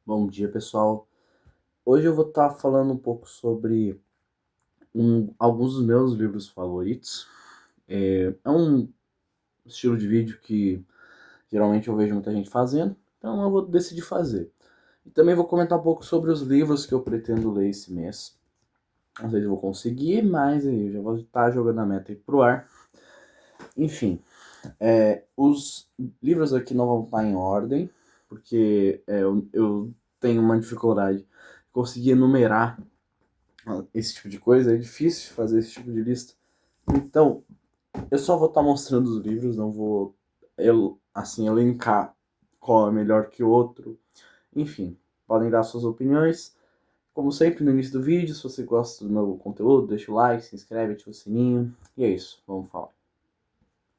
Bom dia, pessoal. Hoje eu vou estar falando um pouco sobre alguns dos meus livros favoritos. É um estilo de vídeo que geralmente eu vejo muita gente fazendo, então eu vou decidir fazer. E também vou comentar um pouco sobre os livros que eu pretendo ler esse mês. Não sei se eu vou conseguir, mas aí eu já vou estar jogando a meta aí pro ar. Enfim, os livros aqui não vão estar em ordem, porque eu tenho uma dificuldade de conseguir enumerar esse tipo de coisa, é difícil fazer esse tipo de lista. Então, eu só vou estar mostrando os livros, não vou assim elencar qual é melhor que o outro. Enfim, podem dar suas opiniões. Como sempre, no início do vídeo, se você gosta do meu conteúdo, deixa o like, se inscreve, ativa o sininho. E é isso, vamos falar.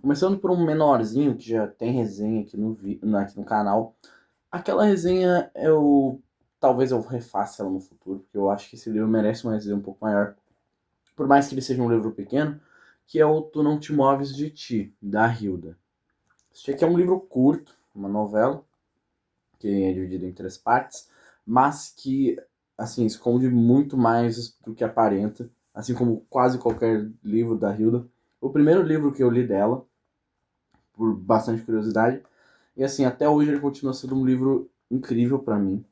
Começando por um menorzinho que já tem resenha aqui no canal. Aquela resenha talvez eu refaça ela no futuro, porque eu acho que esse livro merece uma resenha um pouco maior, por mais que ele seja um livro pequeno, que é o Tu Não Te Moves de Ti, da Hilda. Este aqui é um livro curto, uma novela, que é dividido em 3 partes, mas que, assim, esconde muito mais do que aparenta, assim como quase qualquer livro da Hilda. O primeiro livro que eu li dela, por bastante curiosidade, e assim, até hoje ele continua sendo um livro incrível para mim.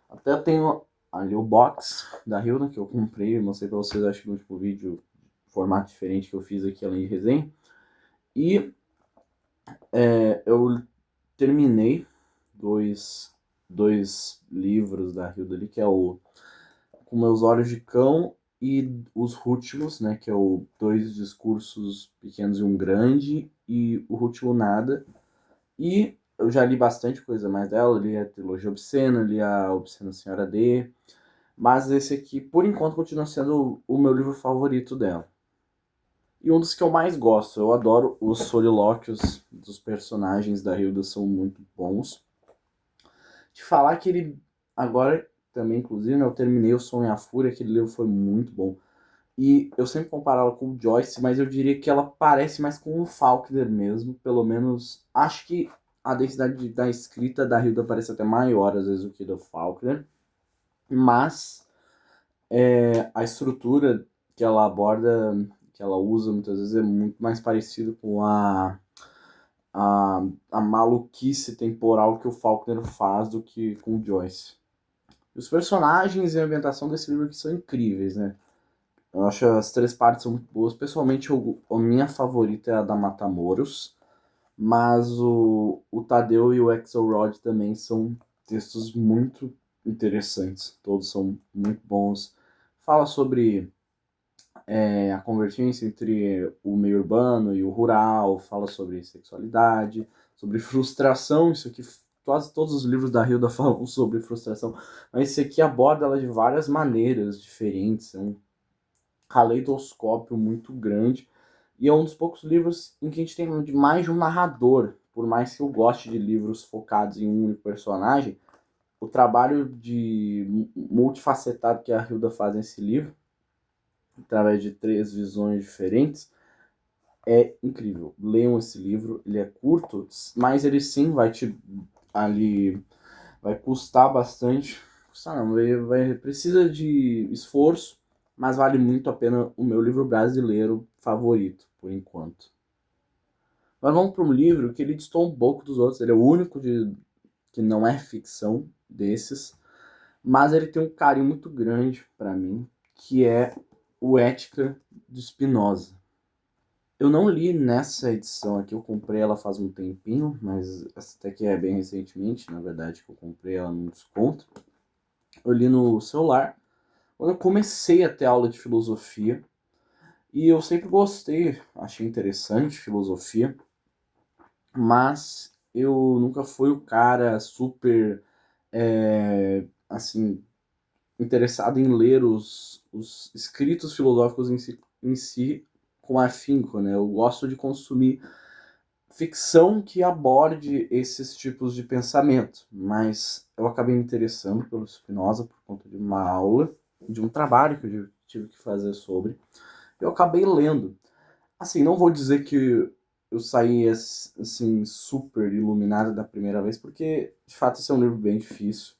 Até eu tenho ali o box da Hilda, que eu comprei, eu mostrei pra vocês, acho que no último vídeo, formato diferente que eu fiz aqui além de resenha. E eu terminei dois livros da Hilda ali, que é o Com Meus Olhos de Cão e Os Rútilos, né, que é o Dois Discursos Pequenos e um Grande, e o Rútilo Nada. E eu já li bastante coisa mais dela, li a Trilogia Obscena, li a Obscena Senhora D, mas esse aqui, por enquanto, continua sendo o meu livro favorito dela. E um dos que eu mais gosto, eu adoro os solilóquios dos personagens da Hilda, são muito bons. De falar que ele, agora também, inclusive, né, eu terminei O Som e a Fúria, aquele livro foi muito bom. E eu sempre comparo ela com o Joyce, mas eu diria que ela parece mais com o Faulkner mesmo, pelo menos, acho que a densidade da escrita da Hilda parece até maior, às vezes, do que do Faulkner, mas a estrutura que ela aborda, que ela usa muitas vezes é muito mais parecido com a maluquice temporal que o Faulkner faz do que com o Joyce. Os personagens e a ambientação desse livro aqui são incríveis, né? Eu acho as 3 partes são muito boas. Pessoalmente, a minha favorita é a da Matamoros, mas o Tadeu e o Axelrod também são textos muito interessantes. Todos são muito bons. Fala sobre a convergência entre o meio urbano e o rural, fala sobre sexualidade, sobre frustração, isso aqui, quase todos os livros da Hilda falam sobre frustração, mas esse aqui aborda ela de várias maneiras diferentes, é um caleidoscópio muito grande, e é um dos poucos livros em que a gente tem mais de um narrador, por mais que eu goste de livros focados em um único personagem, o trabalho de multifacetado que a Hilda faz nesse livro, através de 3 visões diferentes, é incrível. Leiam esse livro, ele é curto, mas ele sim vai te ali vai custar bastante. Custar não, precisa de esforço, mas vale muito a pena, o meu livro brasileiro favorito, por enquanto. Mas vamos para um livro que ele distou um pouco dos outros, ele é o único que não é ficção desses, mas ele tem um carinho muito grande para mim, que é o Ética de Spinoza. Eu não li nessa edição aqui, eu comprei ela faz um tempinho, mas essa até que é bem recentemente, na verdade, que eu comprei ela num desconto. Eu li no celular, quando eu comecei a ter aula de filosofia, e eu sempre gostei, achei interessante filosofia, mas eu nunca fui o cara super, assim, interessado em ler os escritos filosóficos em si com afinco, né? Eu gosto de consumir ficção que aborde esses tipos de pensamento, mas eu acabei me interessando pelo Spinoza por conta de uma aula, de um trabalho que eu tive que fazer sobre. Eu acabei lendo. Assim, não vou dizer que eu saí assim super iluminado da primeira vez, porque de fato esse é um livro bem difícil.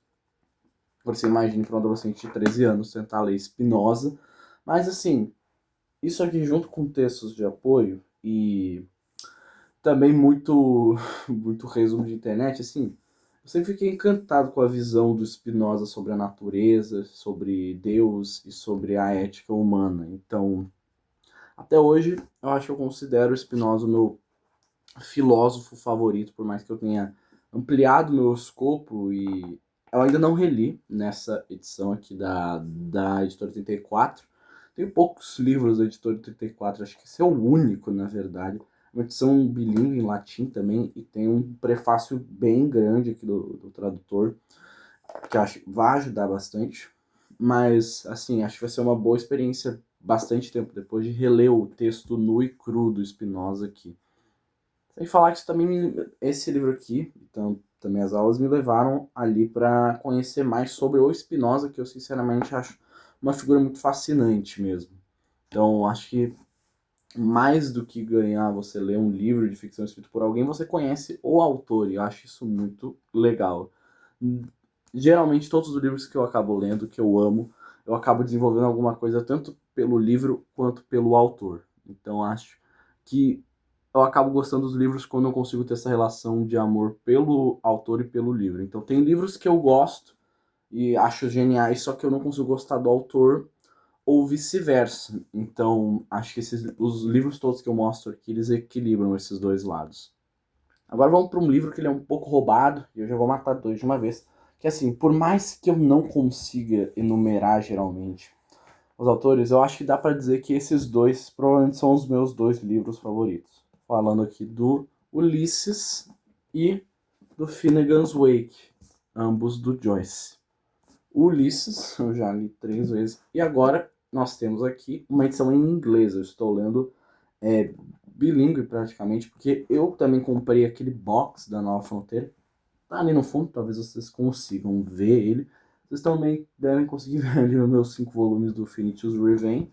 Você imagine para um adolescente de 13 anos tentar ler Spinoza. Mas assim, isso aqui junto com textos de apoio e também muito, muito resumo de internet, assim, eu sempre fiquei encantado com a visão do Spinoza sobre a natureza, sobre Deus e sobre a ética humana. Então, até hoje, eu acho que eu considero o Spinoza o meu filósofo favorito, por mais que eu tenha ampliado meu escopo e eu ainda não reli nessa edição aqui da Editora 84. Tem poucos livros da Editora 84, acho que esse é o único, na verdade. Uma edição bilíngue em latim também, e tem um prefácio bem grande aqui do tradutor, que eu acho que vai ajudar bastante. Mas, assim, acho que vai ser uma boa experiência bastante tempo depois de reler o texto nu e cru do Spinoza aqui. Sem falar que isso também, esse livro aqui, então, também as aulas me levaram ali para conhecer mais sobre o Spinoza, que eu sinceramente acho uma figura muito fascinante mesmo. Então, acho que mais do que ganhar você ler um livro de ficção escrito por alguém, você conhece o autor, e eu acho isso muito legal. Geralmente, todos os livros que eu acabo lendo, que eu amo, eu acabo desenvolvendo alguma coisa tanto pelo livro quanto pelo autor. Então, acho que eu acabo gostando dos livros quando eu consigo ter essa relação de amor pelo autor e pelo livro. Então, tem livros que eu gosto e acho geniais, só que eu não consigo gostar do autor ou vice-versa. Então, acho que os livros todos que eu mostro aqui, eles equilibram esses dois lados. Agora vamos para um livro que ele é um pouco roubado, e eu já vou matar dois de uma vez. Que assim, por mais que eu não consiga enumerar geralmente os autores, eu acho que dá para dizer que esses dois provavelmente são os meus dois livros favoritos. Falando aqui do Ulisses e do Finnegan's Wake, ambos do Joyce. O Ulisses, eu já li 3 vezes, e agora nós temos aqui uma edição em inglês. Eu estou lendo bilíngue praticamente, porque eu também comprei aquele box da Nova Fronteira. Tá ali no fundo, talvez vocês consigam ver ele. Vocês também devem conseguir ver ali os meus 5 volumes do Finitude's Revenge.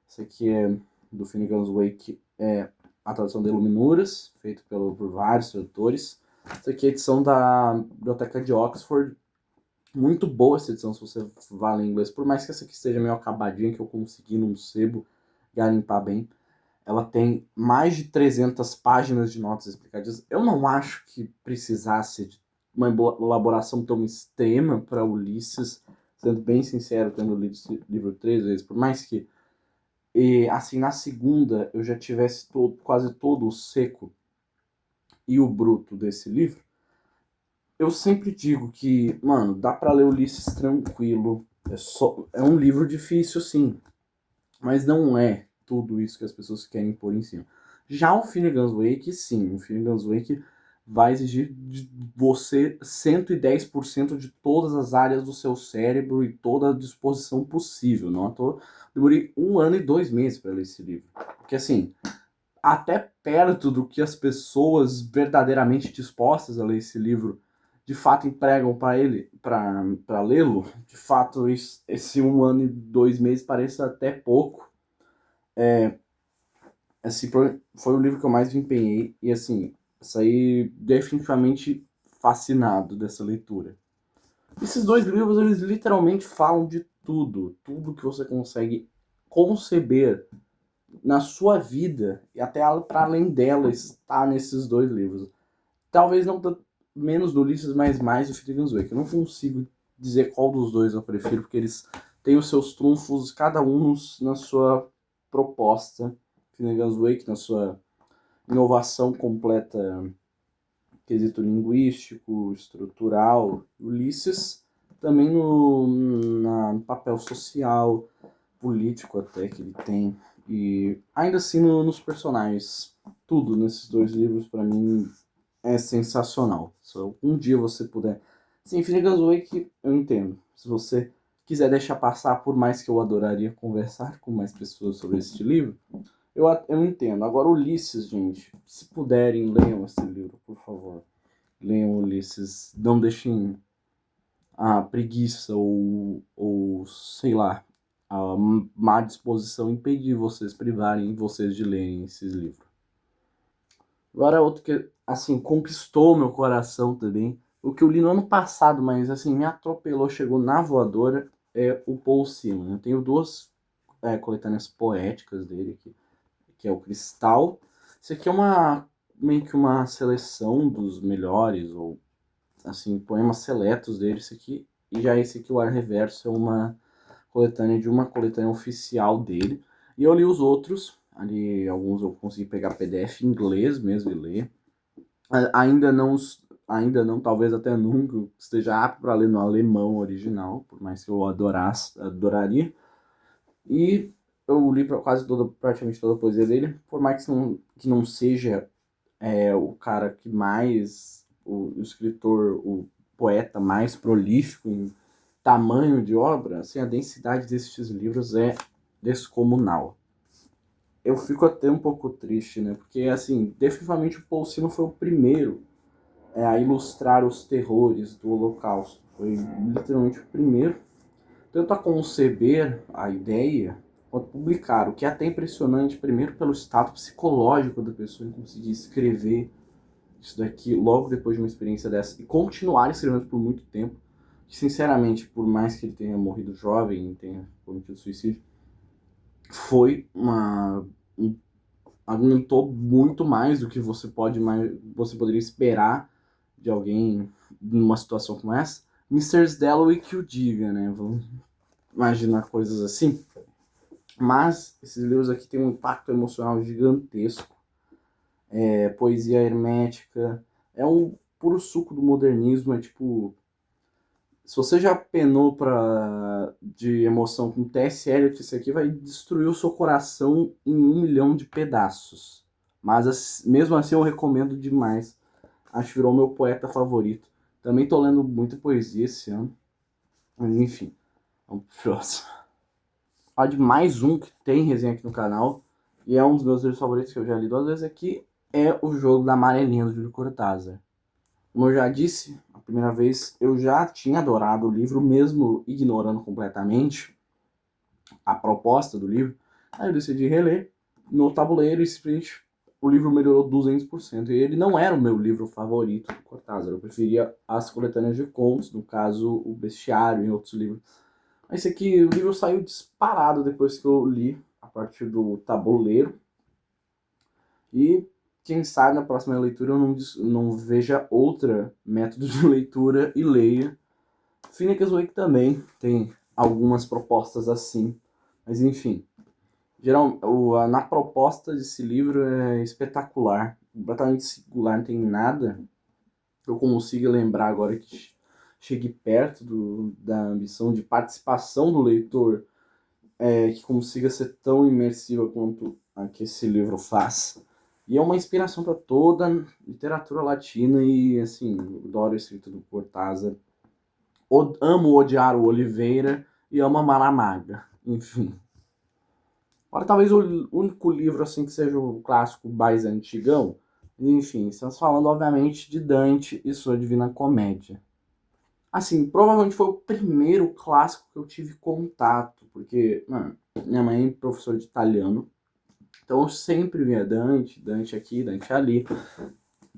Esse aqui é do Finnegan's Wake, é a tradução de Iluminuras, feito por vários tradutores. Essa aqui é a edição da Biblioteca de Oxford. Muito boa essa edição, se você vale em inglês. Por mais que essa aqui esteja meio acabadinha, que eu consegui num sebo garimpar bem. Ela tem mais de 300 páginas de notas explicativas. Eu não acho que precisasse de uma elaboração tão extrema para Ulisses, sendo bem sincero, tendo lido esse livro 3 vezes, por mais que, assim, na segunda eu já tivesse quase todo o seco e o bruto desse livro, eu sempre digo que, mano, dá para ler Ulisses tranquilo. É um livro difícil, sim, mas não é tudo isso que as pessoas querem pôr em cima. Já o Finnegan's Wake, sim, o Finnegan's Wake vai exigir de você 110% de todas as áreas do seu cérebro e toda a disposição possível. Não, demorei 1 ano e 2 meses para ler esse livro. Porque assim, até perto do que as pessoas verdadeiramente dispostas a ler esse livro de fato empregam para lê-lo, de fato esse 1 ano e 2 meses parece até pouco. Assim, foi o livro que eu mais me empenhei e assim, saí definitivamente fascinado dessa leitura. Esses dois livros, eles literalmente falam de tudo, tudo que você consegue conceber na sua vida e até para além dela está nesses dois livros. Talvez não menos do Ulisses, mas mais do Finnegan's Wake. Eu não consigo dizer qual dos dois eu prefiro, porque eles têm os seus trunfos, cada um na sua proposta. Finnegan's Wake na sua inovação completa, quesito linguístico, estrutural. Ulisses também no papel social, político até que ele tem. E ainda assim nos personagens. Tudo nesses dois livros para mim é sensacional. Se algum dia você puder. Sim, Finnegan's Wake eu entendo. Se você quiser deixar passar, por mais que eu adoraria conversar com mais pessoas sobre este livro, eu entendo. Agora, Ulisses, gente, se puderem, leiam esse livro, por favor. Leiam Ulisses. Não deixem a preguiça ou sei lá, a má disposição impedir vocês, privarem vocês de lerem esses livros. Agora, outro que, assim, conquistou meu coração também O que eu li no ano passado, mas assim, me atropelou, chegou na voadora, é o Paul Simon. Eu tenho duas coletâneas poéticas dele aqui, que é o Cristal. Isso aqui é meio que uma seleção dos melhores, ou assim, poemas seletos dele, isso aqui. E já esse aqui, o Ar Reverso, é uma coletânea de uma coletânea oficial dele. E eu li os outros, ali alguns eu consegui pegar PDF em inglês mesmo e ler. Ainda não, ainda não, talvez até nunca esteja apto para ler no alemão original, por mais que eu adoraria. E eu li quase toda, praticamente toda a poesia dele, por mais que não seja o cara que mais, o escritor, o poeta mais prolífico em tamanho de obra, assim, a densidade desses livros é descomunal. Eu fico até um pouco triste, né? Porque, assim, definitivamente o Paul Simon foi o primeiro a ilustrar os terrores do Holocausto. Foi literalmente o primeiro, tanto a conceber a ideia, quanto publicar. O que é até impressionante, primeiro pelo estado psicológico da pessoa em conseguir escrever isso daqui logo depois de uma experiência dessa e continuar escrevendo por muito tempo. Que, sinceramente, por mais que ele tenha morrido jovem e tenha cometido suicídio, foi aumentou muito mais do que você poderia esperar de alguém numa situação como essa. Mr. Dalloway que o diga, né? Vamos imaginar coisas assim. Mas esses livros aqui têm um impacto emocional gigantesco. Poesia hermética. É um puro suco do modernismo. É tipo... Se você já penou de emoção com T.S. Eliot, isso aqui vai destruir o seu coração em 1 milhão de pedaços. Mas mesmo assim eu recomendo demais. Acho que virou meu poeta favorito. Também tô lendo muita poesia esse ano. Mas enfim, vamos pro próximo. Falar de mais um que tem resenha aqui no canal. E é um dos meus livros favoritos que eu já li 2 vezes aqui. É o Jogo da Amarelinha, do Júlio Cortázar. Como eu já disse, a primeira vez eu já tinha adorado o livro, mesmo ignorando completamente a proposta do livro. Aí eu decidi reler no tabuleiro e simplesmente o livro melhorou 200%. E ele não era o meu livro favorito do Cortázar. Eu preferia as coletâneas de contos, no caso o Bestiário e outros livros. Mas esse aqui, o livro saiu disparado depois que eu li a partir do tabuleiro. E quem sabe na próxima leitura eu não veja outra método de leitura e leia. Phoenix Wake também tem algumas propostas assim. Mas enfim, na proposta desse livro é espetacular, completamente singular, não tem nada que eu consiga lembrar agora que chegue perto da ambição de participação do leitor, que consiga ser tão imersiva quanto a que esse livro faz. E é uma inspiração para toda a literatura latina e, assim, eu adoro a escrita do Cortázar. Amo odiar o Oliveira e amo amar a Maga. Enfim. Agora, talvez o único livro assim que seja o clássico mais antigão. Enfim, estamos falando, obviamente, de Dante e sua Divina Comédia. Assim, provavelmente foi o primeiro clássico que eu tive contato, porque, mano, minha mãe é professora de italiano, então eu sempre via Dante, Dante aqui, Dante ali.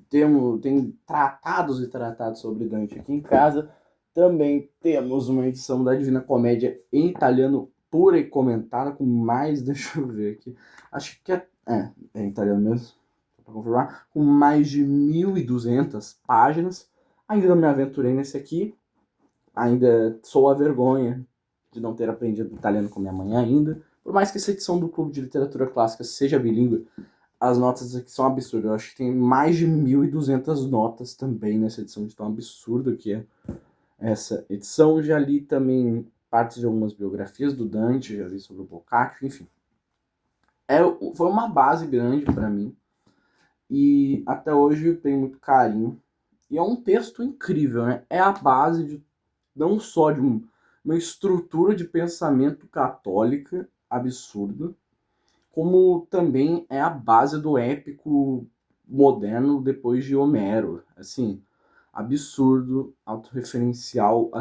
Tem tratados e tratados sobre Dante aqui em casa. Também temos uma edição da Divina Comédia em italiano pura e comentada, com mais, deixa eu ver aqui, acho que é em italiano mesmo, só pra confirmar, com mais de 1.200 páginas. Ainda não me aventurei nesse aqui, ainda sou a vergonha de não ter aprendido italiano com minha mãe ainda, por mais que essa edição do Clube de Literatura Clássica seja bilíngue, as notas aqui são absurdas. Eu acho que tem mais de 1.200 notas também nessa edição, de tão absurdo que é essa edição. Já li também partes de algumas biografias do Dante, já li sobre o Boccaccio, enfim. Foi uma base grande para mim e até hoje eu tenho muito carinho. E é um texto incrível, né? É a base não só de uma estrutura de pensamento católica absurda, como também é a base do épico moderno depois de Homero. Assim, absurdo, autorreferencial,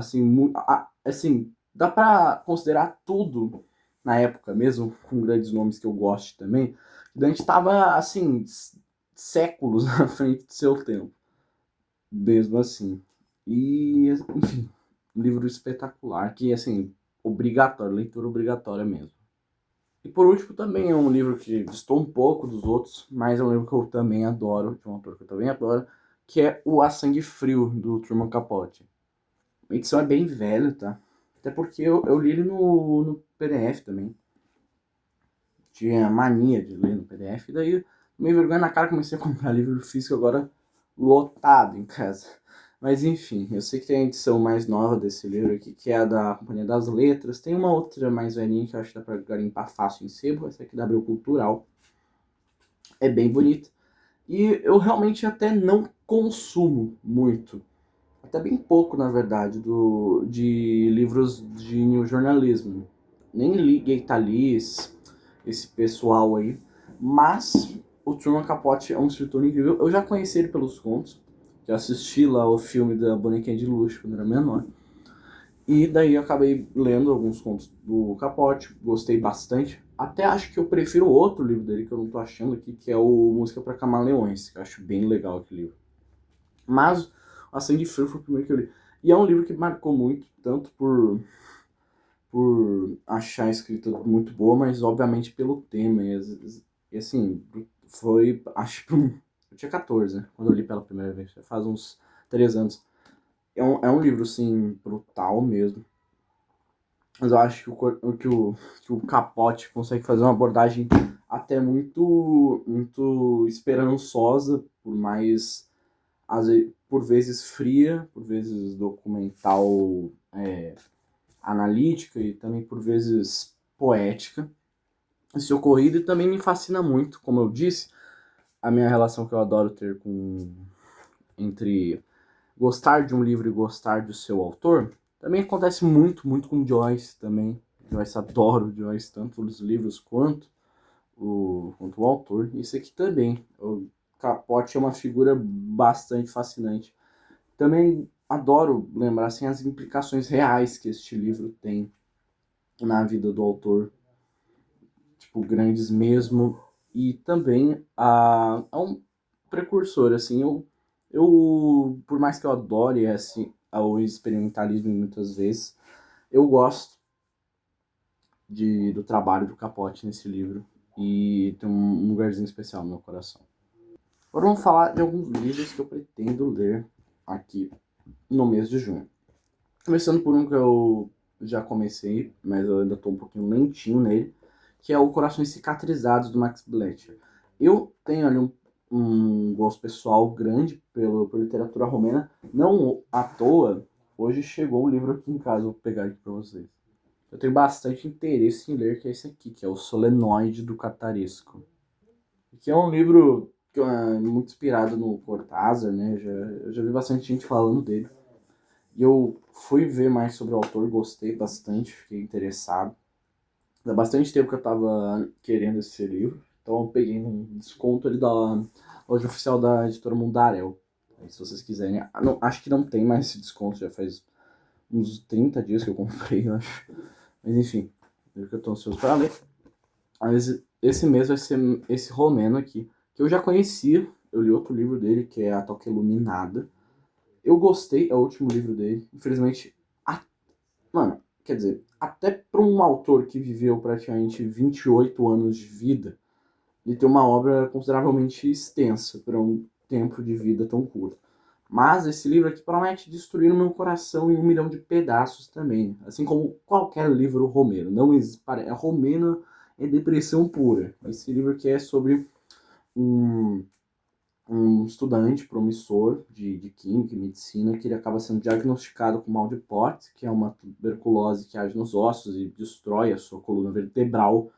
assim, dá pra considerar tudo na época, mesmo com grandes nomes que eu gosto também. Dante estava, assim, séculos na frente do seu tempo, mesmo assim. E, enfim, um livro espetacular, que, assim, obrigatório, leitura obrigatória mesmo. E por último, também é um livro que distou um pouco dos outros, mas é um livro que eu também adoro, de um autor que eu também adoro, que é o A Sangue Frio, do Truman Capote. A edição é bem velha, tá? Até porque eu li ele no PDF também. Tinha mania de ler no PDF, e daí, meio vergonha na cara, comecei a comprar livro físico agora lotado em casa. Mas enfim, eu sei que tem a edição mais nova desse livro aqui, que é a da Companhia das Letras. Tem uma outra mais velhinha que eu acho que dá pra garimpar fácil em sebo, essa aqui da Abril Cultural. É bem bonita. E eu realmente até não consumo muito, até bem pouco, na verdade, de livros de new jornalismo. Nem li Gaita Liz, esse pessoal aí. Mas o Truman Capote é um escritor incrível. Eu já conheci ele pelos contos. Já assisti lá o filme da Bonequinha de Luxo quando era menor. E daí eu acabei lendo alguns contos do Capote, gostei bastante. Até acho que eu prefiro outro livro dele que eu não tô achando aqui, que é o Música para Camaleões, que eu acho bem legal aquele livro. Mas A Sangue Frio foi o primeiro que eu li. E é um livro que marcou muito, tanto por achar a escrita muito boa, mas obviamente pelo tema. E assim, foi, acho que eu tinha 14, né, quando eu li pela primeira vez, já faz uns 3 anos. É um livro, assim, brutal mesmo. Mas eu acho que o Capote consegue fazer uma abordagem até muito esperançosa, por mais, por vezes fria, por vezes documental, analítica e também por vezes poética. Esse ocorrido e também me fascina muito, como eu disse, a minha relação que eu adoro ter entre gostar de um livro e gostar do seu autor. Também acontece muito com Joyce também. Joyce, adoro Joyce, tanto os livros quanto o autor. Isso aqui também. O Capote é uma figura bastante fascinante. Também adoro lembrar assim, as implicações reais que este livro tem na vida do autor, tipo, grandes mesmo. E também é um precursor, assim, por mais que eu adore esse, o experimentalismo muitas vezes, eu gosto do trabalho do Capote nesse livro e tem um lugarzinho especial no meu coração. Agora vamos falar de alguns livros que eu pretendo ler aqui no mês de junho. Começando por um que eu já comecei, mas eu ainda estou um pouquinho lentinho nele, que é o Corações Cicatrizados, do Max Bletcher. Eu tenho ali um gosto pessoal grande por literatura romena, não à toa, hoje chegou um livro aqui em casa, vou pegar aqui para vocês. Eu tenho bastante interesse em ler, que é esse aqui, que é o Solenoide do Cataresco. Que é um livro que é muito inspirado no Cortázar, né? Eu já vi bastante gente falando dele. E eu fui ver mais sobre o autor, gostei bastante, fiquei interessado. Há bastante tempo que eu tava querendo esse livro, então eu peguei um desconto ali da loja oficial da editora Mundarel. Aí, se vocês quiserem. Não, acho que não tem mais esse desconto, já faz uns 30 dias que eu comprei, eu acho. Mas enfim, livro que eu tô ansioso para ler. Mas esse mês vai ser esse romeno aqui, que eu já conhecia. Eu li outro livro dele, que é A Toca Iluminada. Eu gostei, é o último livro dele. Infelizmente, mano, quer dizer, até para um autor que viveu praticamente 28 anos de vida, ele tem uma obra consideravelmente extensa para um tempo de vida tão curto. Mas esse livro aqui promete destruir o meu coração em 1 milhão de pedaços também. Assim como qualquer livro romeno. Não é romeno, é depressão pura. Esse livro aqui é sobre um estudante promissor de química e medicina que ele acaba sendo diagnosticado com mal de Port, que é uma tuberculose que age nos ossos e destrói a sua coluna vertebral.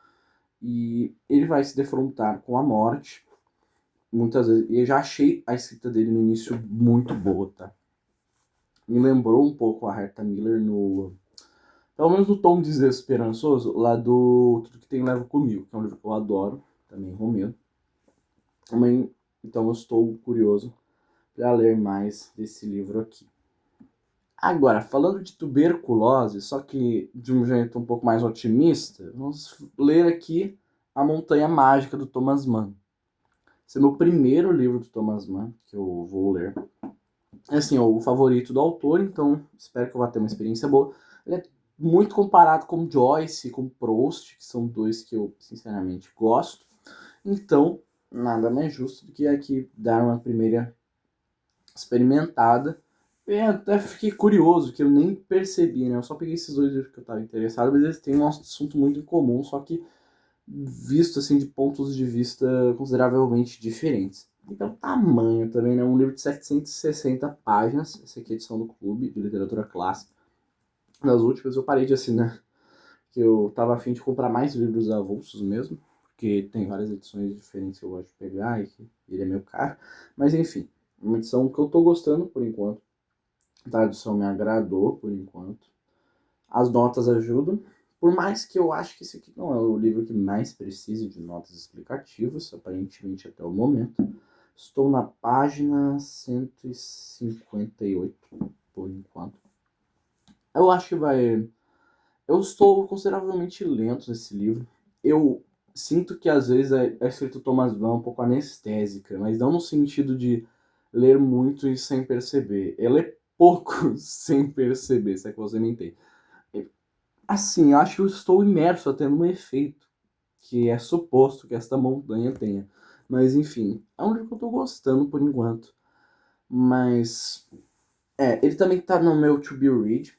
E ele vai se defrontar com a morte muitas vezes. E eu já achei a escrita dele no início muito boa, tá? Me lembrou um pouco a Herta Miller pelo menos no tom desesperançoso, lá do Tudo Que Tem Leva Comigo, que é um livro que eu adoro, também romeno. Também, então eu estou curioso para ler mais desse livro aqui. Agora, falando de tuberculose, só que de um jeito um pouco mais otimista, vamos ler aqui A Montanha Mágica, do Thomas Mann. Esse é o meu primeiro livro do Thomas Mann, que eu vou ler. é assim, o favorito do autor, então espero que eu vá ter uma experiência boa. Ele é muito comparado com Joyce e com Proust, que são dois que eu sinceramente gosto. Então, nada mais justo do que aqui dar uma primeira experimentada. E até fiquei curioso, que eu nem percebi, né? Eu só peguei esses dois livros que eu estava interessado, mas eles têm um assunto muito em comum, só que visto assim de pontos de vista consideravelmente diferentes. Então, tamanho também, né? Um livro de 760 páginas, essa aqui é a edição do Clube de Literatura Clássica. Nas últimas eu parei de assinar, que eu tava afim de comprar mais livros avulsos mesmo, porque tem várias edições diferentes que eu gosto de pegar e que ele é meio caro. Mas enfim, uma edição que eu tô gostando por enquanto. A tradução me agradou por enquanto. As notas ajudam. Por mais que eu acho que esse aqui não é o livro que mais precise de notas explicativas, aparentemente até o momento. Estou na página 158, por enquanto. Eu acho que vai... Eu estou consideravelmente lento nesse livro. Eu sinto que às vezes a escrita do Thomas Mann é um pouco anestésica, mas não no sentido de ler muito e sem perceber. Ela é pouco sem perceber, se é que você me entende. Assim, eu acho que eu estou imerso até num efeito que é suposto que esta montanha tenha. Mas enfim, é um livro que eu tô gostando por enquanto. Mas ele também tá no meu to be read.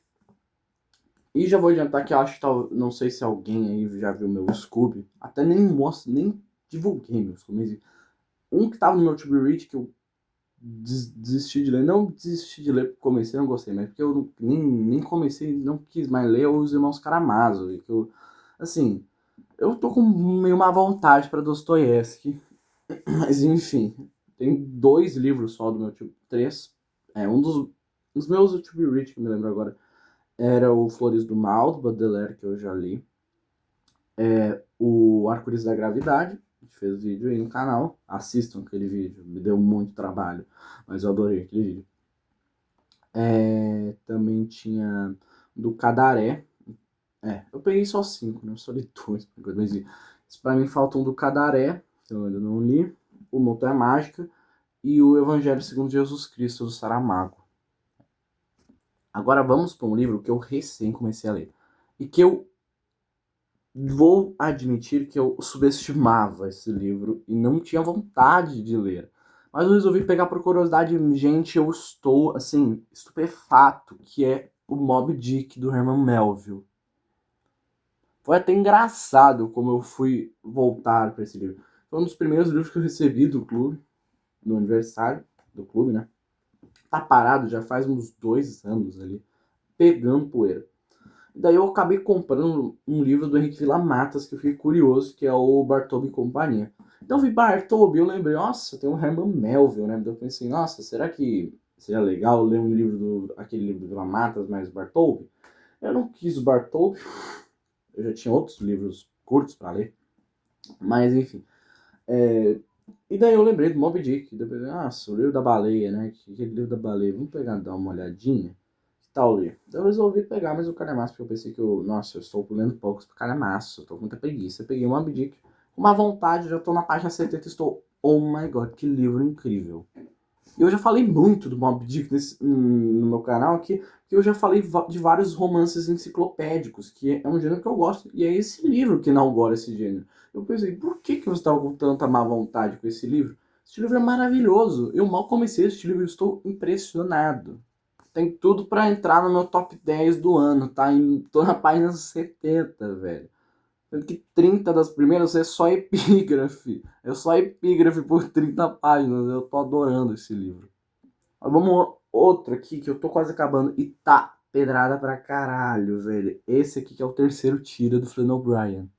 E já vou adiantar que eu acho que não sei se alguém aí já viu meu Scooby. Até nem mostro, nem divulguei meu Scooby. Mas um que tava no meu to be read que eu desisti de ler. Não desisti de ler porque comecei, não gostei, mas porque eu nem comecei, não quis mais ler Os Irmãos Karamazov. E que eu, assim, eu tô com meio má vontade pra Dostoiévski. Mas enfim, tem 2 livros só do meu tipo. 3. Um dos meus to be read, que eu me lembro agora, era o Flores do Mal, do Baudelaire, que eu já li. O Arco-Íris da Gravidade, a gente fez vídeo aí no canal. Assistam aquele vídeo, me deu muito trabalho, mas eu adorei aquele vídeo. Também tinha do Cadaré. Eu peguei só 5, né? Eu só li 2. Mas isso pra mim faltam do Cadaré, que eu ainda não li. O Montanha Mágica e o Evangelho segundo Jesus Cristo, do Saramago. Agora vamos para um livro que eu recém comecei a ler. E que eu vou admitir que eu subestimava esse livro e não tinha vontade de ler. Mas eu resolvi pegar por curiosidade. Gente, eu estou, assim, estupefato, que é o Moby Dick, do Herman Melville. Foi até engraçado como eu fui voltar para esse livro. Foi um dos primeiros livros que eu recebi do clube, no aniversário do clube, né? Tá parado já faz uns 2 anos ali, pegando poeira. Daí eu acabei comprando um livro do Henrique Villa-Matas, que eu fiquei curioso, que é o Bartolomeu e Companhia. Então eu vi Bartolomeu, eu lembrei, nossa, tem um Herman Melville, né? Então eu pensei, nossa, será que seria legal ler um livro aquele livro do Villa-Matas mais Bartolomeu? Eu não quis o Bartolomeu, eu já tinha outros livros curtos para ler, mas enfim. E daí eu lembrei do Moby Dick, depois, nossa, o livro da baleia, né? Aquele livro da baleia, vamos pegar e dar uma olhadinha? Que tal ler? Então eu resolvi pegar mais o Calhamaço, porque eu pensei que nossa, eu estou lendo poucos pro Calhamaço, eu tô com muita preguiça. Eu peguei o Moby Dick com uma vontade, já tô na página 70 e estou, oh my god, que livro incrível. E eu já falei muito do Moby Dick no meu canal aqui, que eu já falei de vários romances enciclopédicos, que é um gênero que eu gosto, e é esse livro que inaugura esse gênero. Eu pensei, por que você estava com tanta má vontade com esse livro? Esse livro é maravilhoso. Eu mal comecei este livro e estou impressionado. Tem tudo para entrar no meu top 10 do ano, tá? Tô na página 70, velho. Sendo que 30 das primeiras é só epígrafe. É só epígrafe por 30 páginas. Eu tô adorando esse livro. Mas vamos outro aqui que eu tô quase acabando e tá pedrada pra caralho, velho. Esse aqui que é o terceiro tira do Flann O'Brien.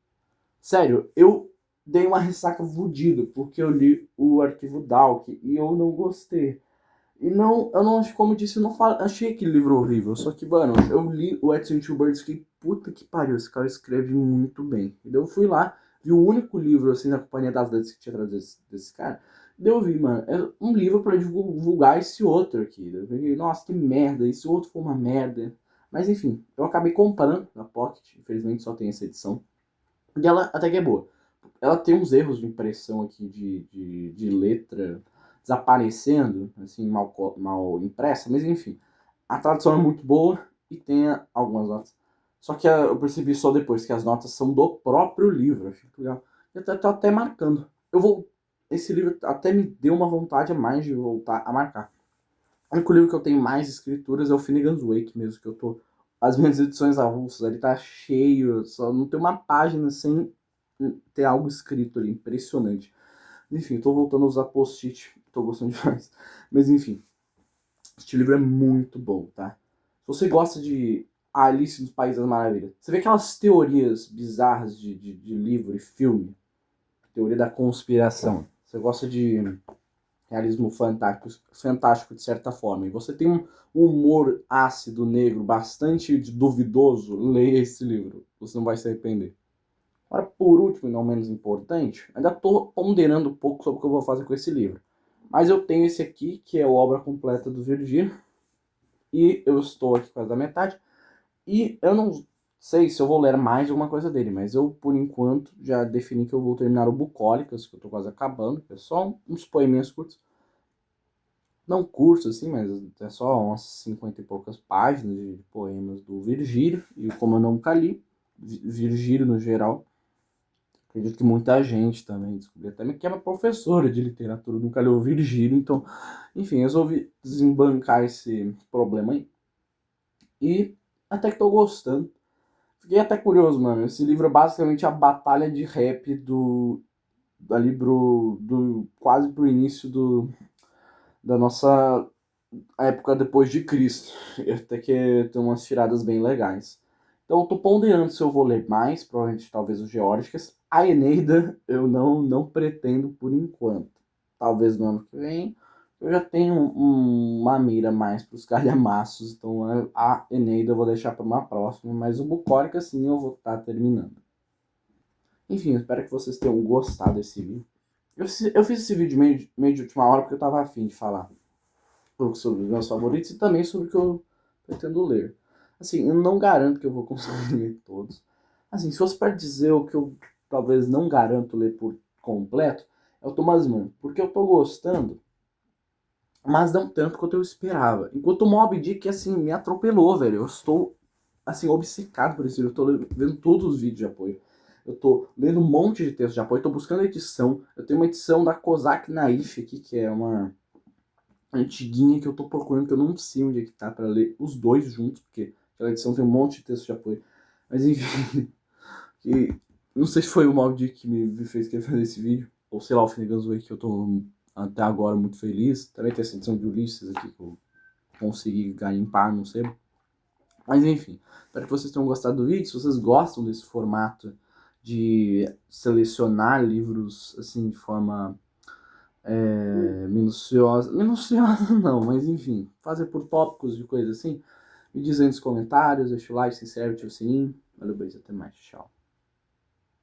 Sério, eu dei uma ressaca fodida porque eu li o Arquivo Dalk e eu não gostei. E não, eu não, como eu disse, eu não achei aquele livro horrível. Só que, mano, eu li o Edson Two Birds e fiquei, puta que pariu, esse cara escreve muito bem. E daí eu fui lá, vi o único livro, assim, da Companhia das Letras que tinha traduzido desse cara. E daí eu vi, mano, é um livro pra divulgar esse outro aqui. Daí eu fiquei, nossa, que merda, esse outro foi uma merda. Mas enfim, eu acabei comprando na Pocket, infelizmente só tem essa edição. E ela até que é boa. Ela tem uns erros de impressão aqui de letra. desaparecendo, assim, mal impressa, mas enfim. A tradução é muito boa e tem algumas notas. Só que eu percebi só depois que as notas são do próprio livro. Achei muito legal. E até tô até marcando. Esse livro até me deu uma vontade a mais de voltar a marcar. O único livro que eu tenho mais escrituras é o Finnegan's Wake mesmo, que eu tô. As minhas edições avulsas, ele tá cheio, só não tem uma página sem ter algo escrito ali, impressionante. Enfim, tô voltando a usar post-it, tô gostando demais. Mas enfim, este livro é muito bom, tá? Se você gosta de Alice nos Países das Maravilhas, você vê aquelas teorias bizarras de livro e filme, teoria da conspiração. Você gosta de realismo fantástico de certa forma, e você tem um humor ácido, negro, bastante duvidoso, leia esse livro. Você não vai se arrepender. Agora, por último e não menos importante, ainda estou ponderando um pouco sobre o que eu vou fazer com esse livro. Mas eu tenho esse aqui, que é a obra completa do Virgílio, e eu estou aqui quase da metade, e eu não sei se eu vou ler mais alguma coisa dele, mas eu, por enquanto, já defini que eu vou terminar o Bucólicas, que eu estou quase acabando, que é só uns poeminhas curtos. Não curto, assim, mas é só umas 50 e poucas páginas de poemas do Virgílio, e como eu nunca li, Virgílio no geral, acredito que muita gente também descobriu, até que é uma professora de literatura, nunca leu Virgílio, então, enfim, resolvi desembancar esse problema aí. E até que tô gostando. Fiquei até curioso, mano. Esse livro é basicamente a batalha de rap ali quase pro início da nossa época depois de Cristo. Até que tem umas tiradas bem legais. Então eu tô ponderando se eu vou ler mais, provavelmente talvez o Geórgicas. A Eneida eu não pretendo por enquanto. Talvez no ano que vem. Eu já tenho uma mira mais para os calhamaços, então a Eneida eu vou deixar para uma próxima, mas o Bucólica sim eu vou estar terminando. Enfim, eu espero que vocês tenham gostado desse vídeo. Eu fiz esse vídeo meio de última hora porque eu tava afim de falar um pouco sobre os meus favoritos e também sobre o que eu pretendo ler. Assim, eu não garanto que eu vou conseguir ler todos. Assim, se fosse para dizer o que eu talvez não garanto ler por completo, é o Thomas Mann, porque eu tô gostando, mas não tanto quanto eu esperava. Enquanto o Moby Dick, assim, me atropelou, velho. Eu estou, assim, obcecado por esse livro. Eu tô vendo todos os vídeos de apoio. Eu tô lendo um monte de texto de apoio, tô buscando edição. Eu tenho uma edição da Kozak Naif aqui, que é uma antiguinha que eu tô procurando, que eu não sei onde é que tá pra ler os dois juntos, porque aquela edição tem um monte de texto de apoio. Mas enfim, que, não sei se foi o Mob Dick que me fez querer fazer esse vídeo, ou sei lá, o Finnegan's Wake, que eu tô até agora muito feliz. Também tem essa edição de Ulisses aqui que eu consegui garimpar, não sei. Mas enfim, espero que vocês tenham gostado do vídeo. Se vocês gostam desse formato de selecionar livros assim de forma minuciosa não, mas enfim, fazer por tópicos de coisa assim, me diz aí nos comentários, deixa o like, se inscreve, ativa o sininho. Valeu, beijo, até mais, tchau.